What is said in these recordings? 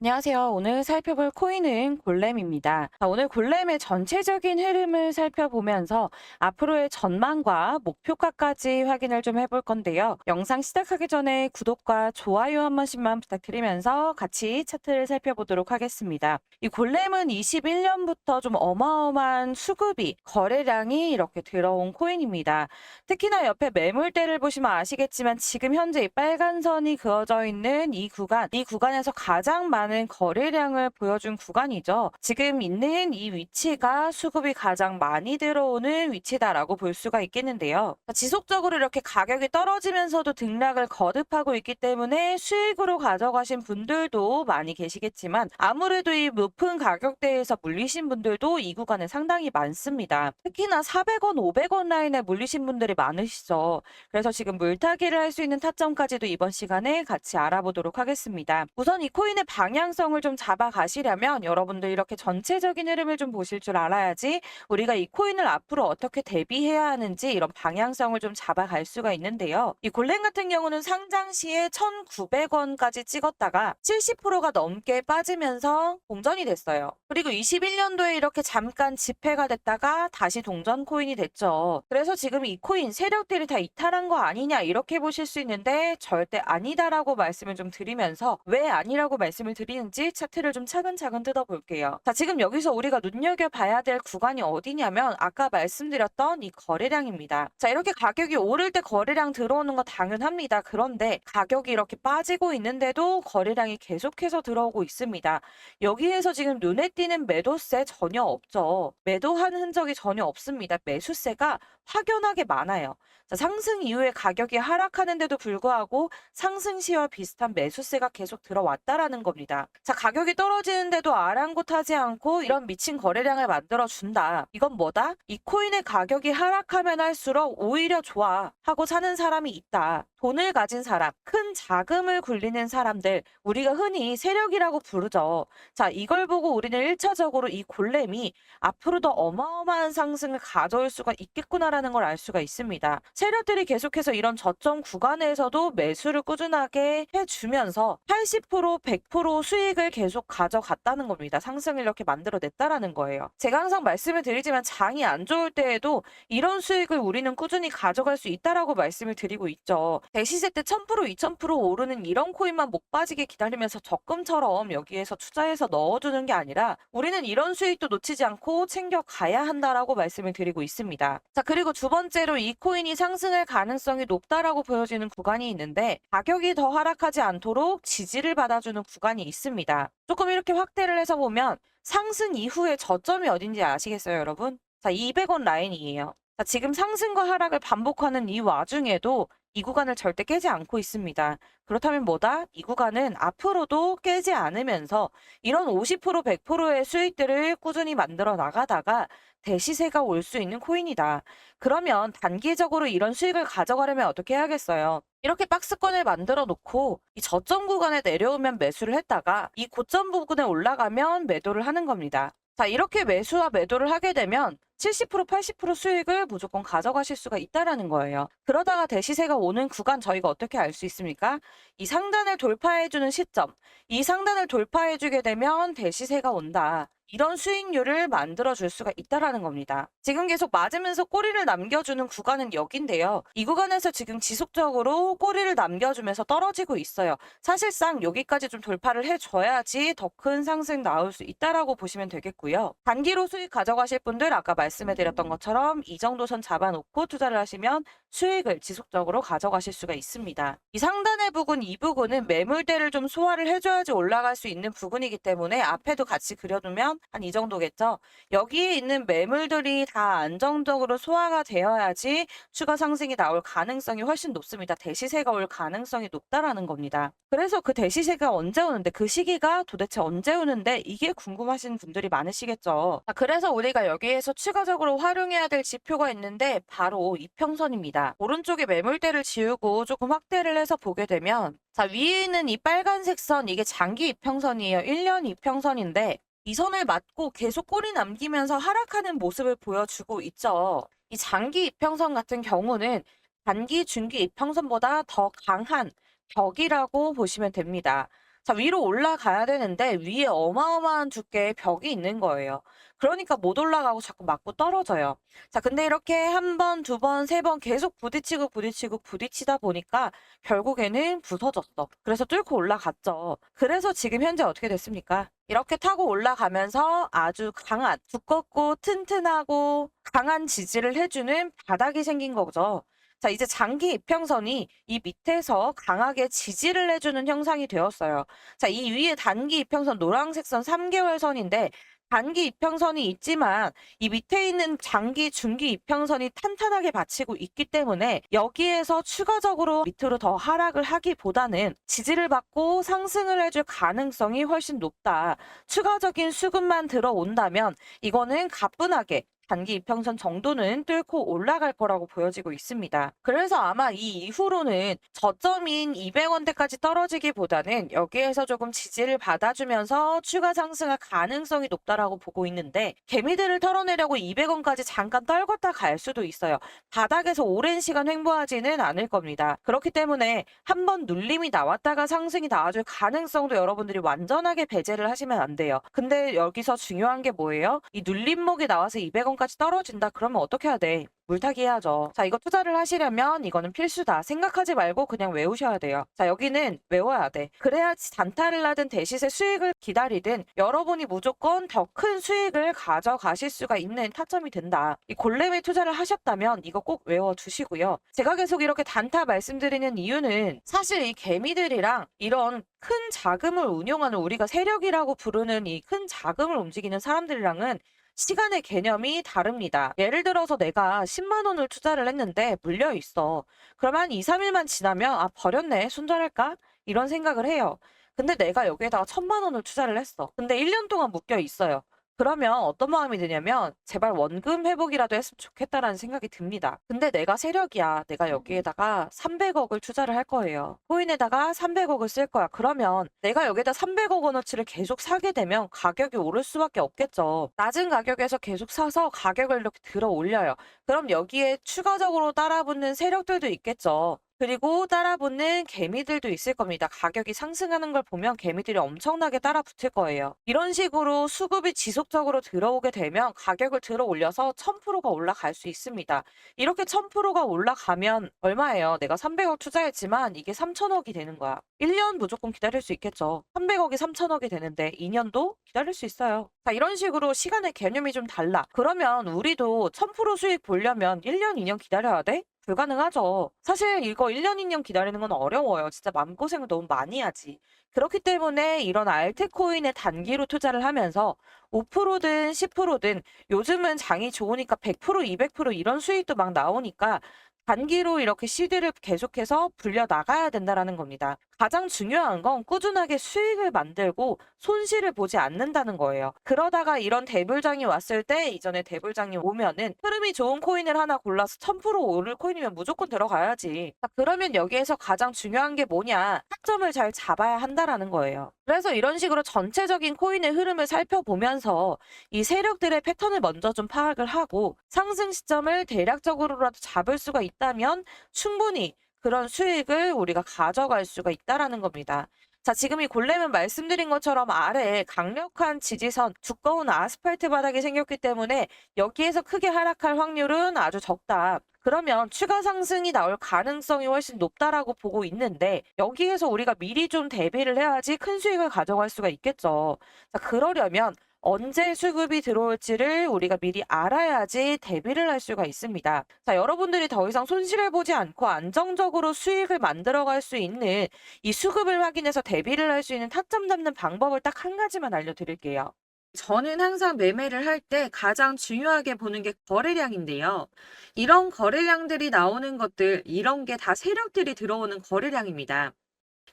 안녕하세요. 오늘 살펴볼 코인은 골렘입니다. 오늘 골렘의 전체적인 흐름을 살펴보면서 앞으로의 전망과 목표가까지 확인을 좀 해볼 건데요. 영상 시작하기 전에 구독과 좋아요 한 번씩만 부탁드리면서 같이 차트를 살펴보도록 하겠습니다. 이 골렘은 21년부터 좀 어마어마한 수급이, 거래량이 이렇게 들어온 코인입니다. 특히나 옆에 매물대를 보시면 아시겠지만 지금 현재 이 빨간 선이 그어져 있는 이 구간에서 가장 많은 거래량을 보여준 구간이죠. 지금 있는 이 위치가 수급이 가장 많이 들어오는 위치다라고 볼 수가 있겠는데요. 지속적으로 이렇게 가격이 떨어지면서도 등락을 거듭하고 있기 때문에 수익으로 가져가신 분들도 많이 계시겠지만 아무래도 이 높은 가격대에서 물리신 분들도 이 구간에 상당히 많습니다. 특히나 400원, 500원 라인에 물리신 분들이 많으시죠. 그래서 지금 물타기를 할 수 있는 타점까지도 이번 시간에 같이 알아보도록 하겠습니다. 우선 이 코인의 방향성을 좀 잡아가시려면 여러분들 이렇게 전체적인 흐름을 좀 보실 줄 알아야지 우리가 이 코인을 앞으로 어떻게 대비해야 하는지 이런 방향성을 좀 잡아갈 수가 있는데요. 이 골렘 같은 경우는 상장 시에 1,900원까지 찍었다가 70%가 넘게 빠지면서 공전이 됐어요. 그리고 21년도에 이렇게 잠깐 집회가 됐다가 다시 동전 코인이 됐죠. 그래서 지금 이 코인 세력들이 다 이탈한 거 아니냐 이렇게 보실 수 있는데 절대 아니다라고 말씀을 좀 드리면서 왜 아니라고 말씀을 드리는지 차트를 좀 차근차근 뜯어볼게요. 자, 지금 여기서 우리가 눈여겨봐야 될 구간이 어디냐면 아까 말씀드렸던 이 거래량입니다. 자, 이렇게 가격이 오를 때 거래량 들어오는 거 당연합니다. 그런데 가격이 이렇게 빠지고 있는데도 거래량이 계속해서 들어오고 있습니다. 여기에서 지금 눈에 띄는 매도세 전혀 없죠. 매도한 흔적이 전혀 없습니다. 매수세가 확연하게 많아요. 자, 상승 이후에 가격이 하락하는데도 불구하고 상승 시와 비슷한 매수세가 계속 들어왔다라는 겁니다. 자, 가격이 떨어지는데도 아랑곳하지 않고 이런 미친 거래량을 만들어 준다. 이건 뭐다? 이 코인의 가격이 하락하면 할수록 오히려 좋아 하고 사는 사람이 있다. 돈을 가진 사람, 큰 자금을 굴리는 사람들, 우리가 흔히 세력이라고 부르죠. 자, 이걸 보고 우리는 1차적으로 이 골렘이 앞으로 더 어마어마한 상승을 가져올 수가 있겠구나라는 걸 알 수가 있습니다. 세력들이 계속해서 이런 저점 구간에서도 매수를 꾸준하게 해주면서 80%, 100% 수익을 계속 가져갔다는 겁니다. 상승을 이렇게 만들어냈다라는 거예요. 제가 항상 말씀을 드리지만 장이 안 좋을 때에도 이런 수익을 우리는 꾸준히 가져갈 수 있다라고 말씀을 드리고 있죠. 대시세 때 1000%, 2000% 오르는 이런 코인만 못 빠지게 기다리면서 적금처럼 여기에서 투자해서 넣어두는 게 아니라 우리는 이런 수익도 놓치지 않고 챙겨가야 한다라고 말씀을 드리고 있습니다. 자, 그리고 두 번째로 이 코인이 상승할 가능성이 높다라고 보여지는 구간이 있는데 가격이 더 하락하지 않도록 지지를 받아주는 구간이 있습니다. 조금 이렇게 확대를 해서 보면 상승 이후에 저점이 어딘지 아시겠어요, 여러분? 자, 200원 라인이에요. 자, 지금 상승과 하락을 반복하는 이 와중에도 이 구간을 절대 깨지 않고 있습니다. 그렇다면 뭐다? 이 구간은 앞으로도 깨지 않으면서 이런 50%, 100%의 수익들을 꾸준히 만들어 나가다가 대시세가 올 수 있는 코인이다. 그러면 단기적으로 이런 수익을 가져가려면 어떻게 해야겠어요? 이렇게 박스권을 만들어 놓고 이 저점 구간에 내려오면 매수를 했다가 이 고점 부근에 올라가면 매도를 하는 겁니다. 자, 이렇게 매수와 매도를 하게 되면 70%, 80% 수익을 무조건 가져가실 수가 있다라는 거예요. 그러다가 대시세가 오는 구간 저희가 어떻게 알 수 있습니까? 이 상단을 돌파해주는 시점, 이 상단을 돌파해주게 되면 대시세가 온다. 이런 수익률을 만들어줄 수가 있다라는 겁니다. 지금 계속 맞으면서 꼬리를 남겨주는 구간은 여긴데요. 이 구간에서 지금 지속적으로 꼬리를 남겨주면서 떨어지고 있어요. 사실상 여기까지 좀 돌파를 해줘야지 더 큰 상승 나올 수 있다라고 보시면 되겠고요. 단기로 수익 가져가실 분들 아까 말씀해드렸던 것처럼 이 정도 선 잡아놓고 투자를 하시면 수익을 지속적으로 가져가실 수가 있습니다. 이 상단의 부분, 이 부분은 매물대를 좀 소화를 해줘야지 올라갈 수 있는 부분이기 때문에 앞에도 같이 그려두면 한 이 정도겠죠. 여기에 있는 매물들이 다 안정적으로 소화가 되어야지 추가 상승이 나올 가능성이 훨씬 높습니다. 대시세가 올 가능성이 높다라는 겁니다. 그래서 그 대시세가 언제 오는데 그 시기가 도대체 언제 오는데 이게 궁금하신 분들이 많으시겠죠. 그래서 우리가 여기에서 추가적으로 활용해야 될 지표가 있는데 바로 이평선입니다. 오른쪽에 매물대를 지우고 조금 확대를 해서 보게 되면 자, 위에 있는 이 빨간색 선 이게 장기 이평선이에요. 1년 이평선인데 이 선을 맞고 계속 꼬리 남기면서 하락하는 모습을 보여주고 있죠. 이 장기 이평선 같은 경우는 단기, 중기 이평선보다 더 강한 벽이라고 보시면 됩니다. 자, 위로 올라가야 되는데 위에 어마어마한 두께의 벽이 있는 거예요. 그러니까 못 올라가고 자꾸 맞고 떨어져요. 자, 근데 이렇게 한 번, 두 번, 세 번 계속 부딪히고 부딪히고 부딪히다 보니까 결국에는 부서졌어. 그래서 뚫고 올라갔죠. 그래서 지금 현재 어떻게 됐습니까? 이렇게 타고 올라가면서 아주 강한, 두껍고 튼튼하고 강한 지지를 해주는 바닥이 생긴 거죠. 자, 이제 장기 이평선이 이 밑에서 강하게 지지를 해주는 형상이 되었어요. 자, 이 위에 단기 이평선 노란색 선 3개월 선인데 단기 이평선이 있지만 이 밑에 있는 장기, 중기 이평선이 탄탄하게 받치고 있기 때문에 여기에서 추가적으로 밑으로 더 하락을 하기보다는 지지를 받고 상승을 해줄 가능성이 훨씬 높다. 추가적인 수급만 들어온다면 이거는 가뿐하게 단기 이평선 정도는 뚫고 올라갈 거라고 보여지고 있습니다. 그래서 아마 이 이후로는 저점인 200원대까지 떨어지기보다는 여기에서 조금 지지를 받아주면서 추가 상승할 가능성이 높다라고 보고 있는데 개미들을 털어내려고 200원까지 잠깐 떨궜다 갈 수도 있어요. 바닥에서 오랜 시간 횡보하지는 않을 겁니다. 그렇기 때문에 한번 눌림이 나왔다가 상승이 나와줄 가능성도 여러분들이 완전하게 배제를 하시면 안 돼요. 근데 여기서 중요한 게 뭐예요? 이 눌림목이 나와서 200원까지 떨어진다 그러면 어떻게 해야 돼? 물타기 해야죠. 자, 이거 투자를 하시려면 이거는 필수다. 생각하지 말고 그냥 외우셔야 돼요. 자, 여기는 외워야 돼. 그래야지 단타를 하든 대시세 수익을 기다리든 여러분이 무조건 더 큰 수익을 가져가실 수가 있는 타점이 된다. 이 골렘에 투자를 하셨다면 이거 꼭 외워두시고요. 제가 계속 이렇게 단타 말씀드리는 이유는 사실 이 개미들이랑 이런 큰 자금을 운용하는 우리가 세력이라고 부르는 이 큰 자금을 움직이는 사람들이랑은 시간의 개념이 다릅니다. 예를 들어서 내가 10만 원을 투자를 했는데 물려 있어. 그러면 한 2, 3일만 지나면 아, 버렸네. 손절할까? 이런 생각을 해요. 근데 내가 여기에다가 1,000만 원을 투자를 했어. 근데 1년 동안 묶여 있어요. 그러면 어떤 마음이 드냐면 제발 원금 회복이라도 했으면 좋겠다라는 생각이 듭니다. 근데 내가 세력이야. 내가 여기에다가 300억을 투자를 할 거예요. 코인에다가 300억을 쓸 거야. 그러면 내가 여기에다 300억 원어치를 계속 사게 되면 가격이 오를 수밖에 없겠죠. 낮은 가격에서 계속 사서 가격을 이렇게 들어 올려요. 그럼 여기에 추가적으로 따라붙는 세력들도 있겠죠. 그리고 따라붙는 개미들도 있을 겁니다. 가격이 상승하는 걸 보면 개미들이 엄청나게 따라붙을 거예요. 이런 식으로 수급이 지속적으로 들어오게 되면 가격을 들어 올려서 1000%가 올라갈 수 있습니다. 이렇게 1000%가 올라가면 얼마예요? 내가 300억 투자했지만 이게 3000억이 되는 거야. 1년 무조건 기다릴 수 있겠죠. 300억이 3000억이 되는데 2년도 기다릴 수 있어요. 자, 이런 식으로 시간의 개념이 좀 달라. 그러면 우리도 1000% 수익 보려면 1년, 2년 기다려야 돼? 불가능하죠. 사실 이거 1년, 2년 기다리는 건 어려워요. 진짜 마음고생을 너무 많이 하지. 그렇기 때문에 이런 알트코인에 단기로 투자를 하면서 5%든 10%든 요즘은 장이 좋으니까 100%, 200% 이런 수익도 막 나오니까 단기로 이렇게 CD를 계속해서 불려 나가야 된다라는 겁니다. 가장 중요한 건 꾸준하게 수익을 만들고 손실을 보지 않는다는 거예요. 그러다가 이런 대불장이 왔을 때 이전에 대불장이 오면은 흐름이 좋은 코인을 하나 골라서 1000% 오를 코인이면 무조건 들어가야지. 자, 그러면 여기에서 가장 중요한 게 뭐냐? 타점을 잘 잡아야 한다라는 거예요. 그래서 이런 식으로 전체적인 코인의 흐름을 살펴보면서 이 세력들의 패턴을 먼저 좀 파악을 하고 상승 시점을 대략적으로라도 잡을 수가 있다면 충분히 그런 수익을 우리가 가져갈 수가 있다라는 겁니다. 자, 지금 이 골렘은 말씀드린 것처럼 아래에 강력한 지지선, 두꺼운 아스팔트 바닥이 생겼기 때문에 여기에서 크게 하락할 확률은 아주 적다. 그러면 추가 상승이 나올 가능성이 훨씬 높다라고 보고 있는데 여기에서 우리가 미리 좀 대비를 해야지 큰 수익을 가져갈 수가 있겠죠. 자, 그러려면 언제 수급이 들어올지를 우리가 미리 알아야지 대비를 할 수가 있습니다. 자, 여러분들이 더 이상 손실을 보지 않고 안정적으로 수익을 만들어갈 수 있는 이 수급을 확인해서 대비를 할 수 있는 타점 잡는 방법을 딱 한 가지만 알려드릴게요. 저는 항상 매매를 할 때 가장 중요하게 보는 게 거래량인데요. 이런 거래량들이 나오는 것들, 이런 게 다 세력들이 들어오는 거래량입니다.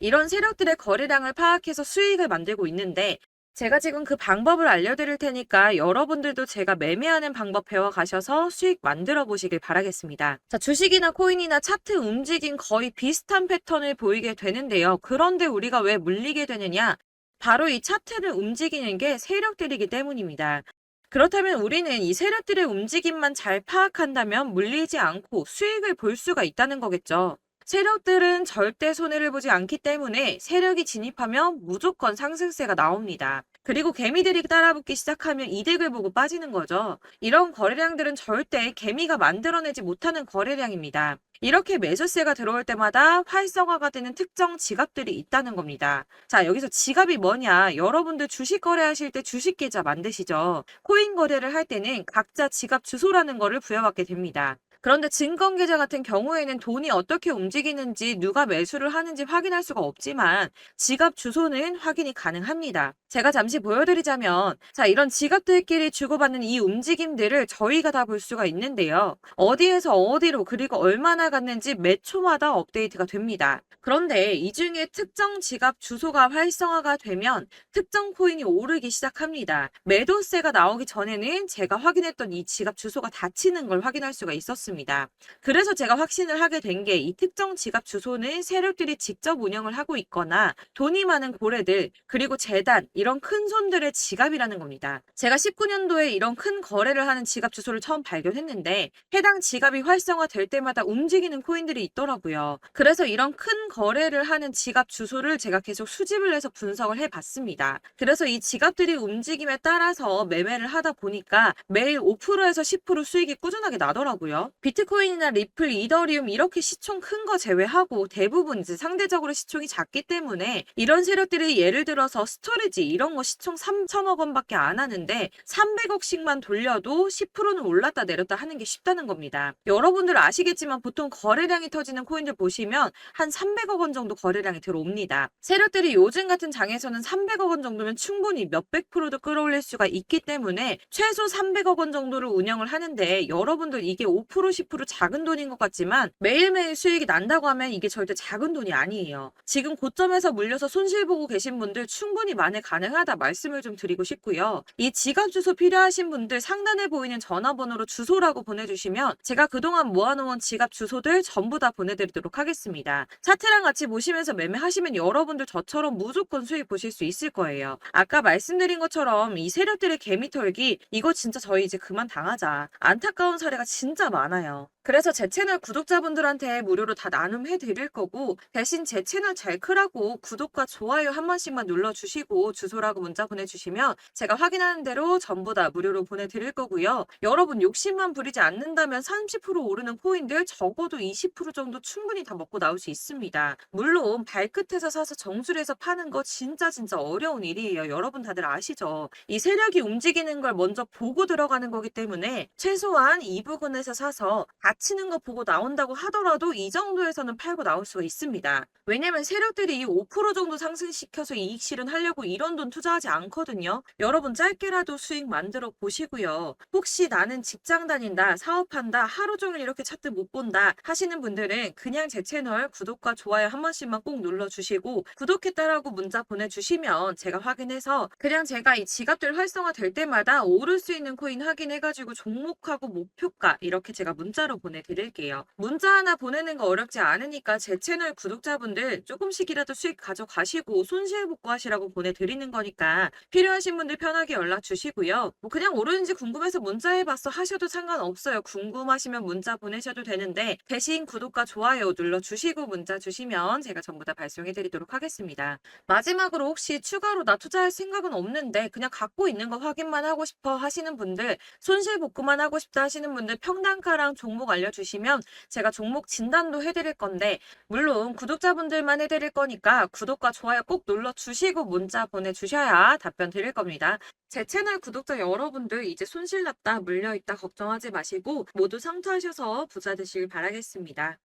이런 세력들의 거래량을 파악해서 수익을 만들고 있는데 제가 지금 그 방법을 알려드릴 테니까 여러분들도 제가 매매하는 방법 배워가셔서 수익 만들어 보시길 바라겠습니다. 자, 주식이나 코인이나 차트 움직임 거의 비슷한 패턴을 보이게 되는데요. 그런데 우리가 왜 물리게 되느냐? 바로 이 차트를 움직이는 게 세력들이기 때문입니다. 그렇다면 우리는 이 세력들의 움직임만 잘 파악한다면 물리지 않고 수익을 볼 수가 있다는 거겠죠. 세력들은 절대 손해를 보지 않기 때문에 세력이 진입하면 무조건 상승세가 나옵니다. 그리고 개미들이 따라붙기 시작하면 이득을 보고 빠지는 거죠. 이런 거래량들은 절대 개미가 만들어내지 못하는 거래량입니다. 이렇게 매수세가 들어올 때마다 활성화가 되는 특정 지갑들이 있다는 겁니다. 자, 여기서 지갑이 뭐냐? 여러분들 주식 거래하실 때 주식 계좌 만드시죠? 코인 거래를 할 때는 각자 지갑 주소라는 거를 부여받게 됩니다. 그런데 증권계좌 같은 경우에는 돈이 어떻게 움직이는지 누가 매수를 하는지 확인할 수가 없지만 지갑 주소는 확인이 가능합니다. 제가 잠시 보여드리자면 자, 이런 지갑들끼리 주고받는 이 움직임들을 저희가 다 볼 수가 있는데요. 어디에서 어디로 그리고 얼마나 갔는지 매 초마다 업데이트가 됩니다. 그런데 이 중에 특정 지갑 주소가 활성화가 되면 특정 코인이 오르기 시작합니다. 매도세가 나오기 전에는 제가 확인했던 이 지갑 주소가 닫히는 걸 확인할 수가 있었습니다. 그래서 제가 확신을 하게 된 게 이 특정 지갑 주소는 세력들이 직접 운영을 하고 있거나 돈이 많은 고래들 그리고 재단 이런 큰 손들의 지갑이라는 겁니다. 제가 19년도에 이런 큰 거래를 하는 지갑 주소를 처음 발견했는데 해당 지갑이 활성화될 때마다 움직이는 코인들이 있더라고요. 그래서 이런 큰 거래를 하는 지갑 주소를 제가 계속 수집을 해서 분석을 해봤습니다. 그래서 이 지갑들이 움직임에 따라서 매매를 하다 보니까 매일 5%에서 10% 수익이 꾸준하게 나더라고요. 비트코인이나 리플, 이더리움 이렇게 시총 큰 거 제외하고 대부분 이제 상대적으로 시총이 작기 때문에 이런 세력들이 예를 들어서 스토리지 이런 거 시총 3천억 원밖에 안 하는데 300억씩만 돌려도 10%는 올랐다 내렸다 하는 게 쉽다는 겁니다. 여러분들 아시겠지만 보통 거래량이 터지는 코인들 보시면 한 300억 원 정도 거래량이 들어옵니다. 세력들이 요즘 같은 장에서는 300억 원 정도면 충분히 몇백 프로도 끌어올릴 수가 있기 때문에 최소 300억 원 정도를 운영을 하는데 여러분들 이게 5% 10% 작은 돈인 것 같지만 매일매일 수익이 난다고 하면 이게 절대 작은 돈이 아니에요. 지금 고점에서 물려서 손실 보고 계신 분들 충분히 만회 가능하다 말씀을 좀 드리고 싶고요. 이 지갑 주소 필요하신 분들 상단에 보이는 전화번호로 주소라고 보내주시면 제가 그동안 모아놓은 지갑 주소들 전부 다 보내드리도록 하겠습니다. 차트랑 같이 보시면서 매매하시면 여러분들 저처럼 무조건 수익 보실 수 있을 거예요. 아까 말씀드린 것처럼 이 세력들의 개미털기 이거 진짜 저희 이제 그만 당하자. 안타까운 사례가 진짜 많아요. 그래서 제 채널 구독자분들한테 무료로 다 나눔해 드릴 거고 대신 제 채널 잘 크라고 구독과 좋아요 한 번씩만 눌러주시고 주소라고 문자 보내주시면 제가 확인하는 대로 전부 다 무료로 보내드릴 거고요. 여러분 욕심만 부리지 않는다면 30% 오르는 코인들 적어도 20% 정도 충분히 다 먹고 나올 수 있습니다. 물론 발끝에서 사서 정수리에서 파는 거 진짜 어려운 일이에요. 여러분 다들 아시죠? 이 세력이 움직이는 걸 먼저 보고 들어가는 거기 때문에 최소한 이 부분에서 사서 닫히는 거 보고 나온다고 하더라도 이 정도에서는 팔고 나올 수가 있습니다. 왜냐면 세력들이 이 5% 정도 상승시켜서 이익 실현하려고 이런 돈 투자하지 않거든요. 여러분 짧게라도 수익 만들어 보시고요. 혹시 나는 직장 다닌다, 사업한다, 하루 종일 이렇게 차트 못 본다 하시는 분들은 그냥 제 채널 구독과 좋아요 한 번씩만 꼭 눌러주시고 구독했다라고 문자 보내주시면 제가 확인해서 그냥 제가 이 지갑들 활성화 될 때마다 오를 수 있는 코인 확인해가지고 종목하고 목표가 이렇게 제가 문자로 보내드릴게요. 문자 하나 보내는 거 어렵지 않으니까 제 채널 구독자분들 조금씩이라도 수익 가져가시고 손실 복구하시라고 보내드리는 거니까 필요하신 분들 편하게 연락 주시고요. 뭐 그냥 오르는지 궁금해서 문자 해봤어 하셔도 상관없어요. 궁금하시면 문자 보내셔도 되는데 대신 구독과 좋아요 눌러주시고 문자 주시면 제가 전부 다 발송해드리도록 하겠습니다. 마지막으로 혹시 추가로 나 투자할 생각은 없는데 그냥 갖고 있는 거 확인만 하고 싶어 하시는 분들 손실 복구만 하고 싶다 하시는 분들 평단가랑 종목 알려주시면 제가 종목 진단도 해드릴 건데 물론 구독자분들만 해드릴 거니까 구독과 좋아요 꼭 눌러주시고 문자 보내주셔야 답변 드릴 겁니다. 제 채널 구독자 여러분들 이제 손실 났다 물려있다 걱정하지 마시고 모두 성투하셔서 부자 되시길 바라겠습니다.